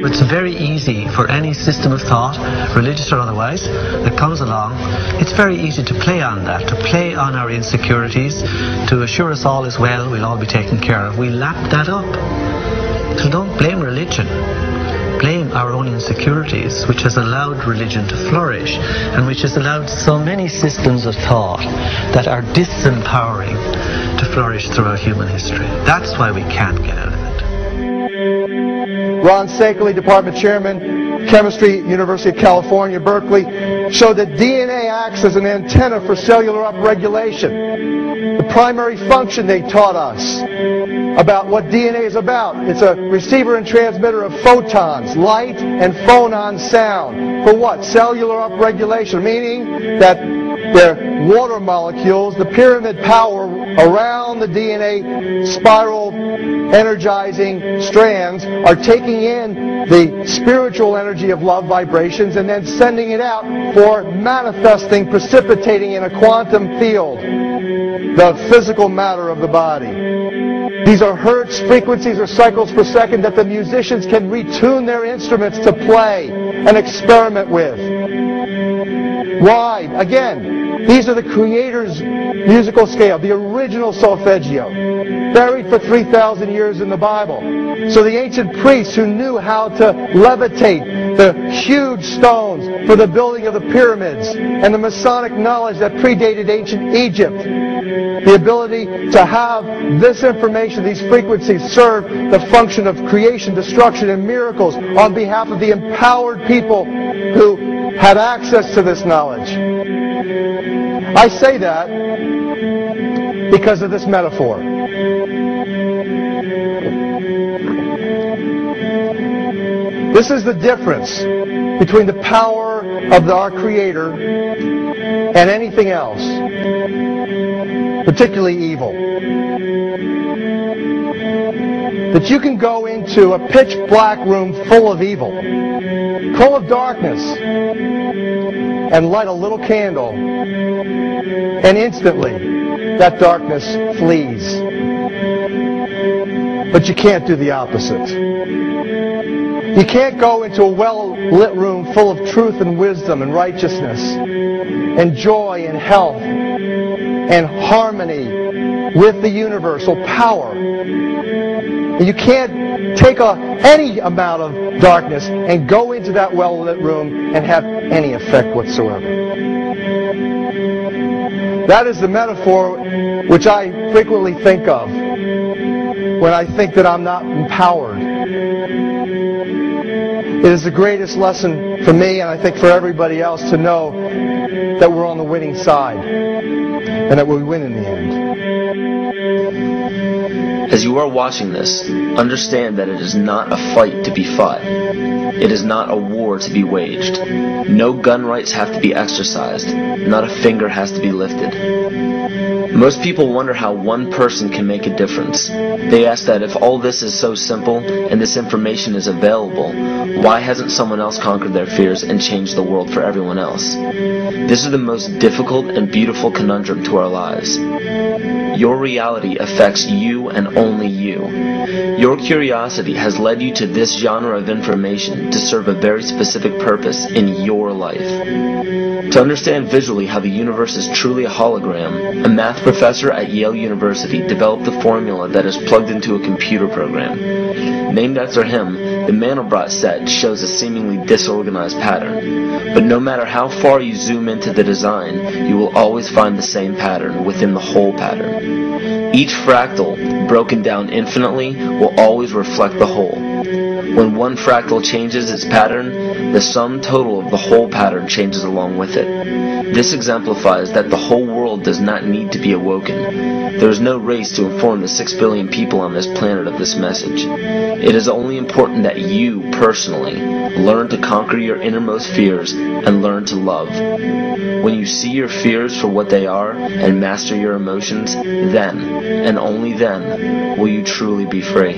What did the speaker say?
It's very easy for any system of thought, religious or otherwise, that comes along. It's very easy to play on that, to play on our insecurities, to assure us all is well, we'll all be taken care of. We lap that up. So don't blame religion. Blame our own insecurities, which has allowed religion to flourish, and which has allowed so many systems of thought that are disempowering to flourish throughout human history. That's why we can't get out of it. Ron Sankley, Department Chairman, Chemistry, University of California, Berkeley, showed that DNA acts as an antenna for cellular upregulation. The primary function they taught us about what DNA is about. It's a receiver and transmitter of photons, light, and phonon sound. For what? Cellular upregulation, meaning that their water molecules, the pyramid power around the DNA spiral energizing strands, are taking in the spiritual energy of love vibrations and then sending it out for manifesting, precipitating in a quantum field, the physical matter of the body. These are hertz, frequencies, or cycles per second that the musicians can retune their instruments to play and experiment with. Why? Again, these are the Creator's musical scale, the original solfeggio, buried for 3,000 years in the Bible. So the ancient priests who knew how to levitate the huge stones for the building of the pyramids, and the Masonic knowledge that predated ancient Egypt, the ability to have this information, these frequencies, serve the function of creation, destruction, and miracles on behalf of the empowered people who had access to this knowledge. I say that because of this metaphor. This is the difference between the power of our Creator and anything else, particularly evil. That you can go into a pitch black room full of evil, full of darkness, and light a little candle, and instantly that darkness flees. But you can't do the opposite. You can't go into a well-lit room full of truth and wisdom and righteousness and joy and health and harmony with the universal power. You can't take any amount of darkness and go into that well-lit room and have any effect whatsoever. That is the metaphor which I frequently think of when I think that I'm not empowered. It is the greatest lesson for me, and I think for everybody else, to know that we're on the winning side and that we win in the end. As you are watching this, understand that it is not a fight to be fought. It is not a war to be waged. No gun rights have to be exercised. Not a finger has to be lifted. Most people wonder how one person can make a difference. They ask that if all this is so simple and this information is available, why hasn't someone else conquered their fears and changed the world for everyone else? This is the most difficult and beautiful conundrum to our lives. Your reality affects you and only you. Your curiosity has led you to this genre of information to serve a very specific purpose in your life. To understand visually how the universe is truly a hologram, a math professor at Yale University developed a formula that is plugged into a computer program. Named after him, the Mandelbrot set shows a seemingly disorganized pattern. But no matter how far you zoom into the design, you will always find the same pattern within the whole pattern. Each fractal, broken down infinitely, will always reflect the whole. When one fractal changes its pattern, the sum total of the whole pattern changes along with it. This exemplifies that the whole world does not need to be awoken. There is no race to inform the 6 billion people on this planet of this message. It is only important that you, personally, learn to conquer your innermost fears and learn to love. When you see your fears for what they are and master your emotions, then, and only then, will you truly be free.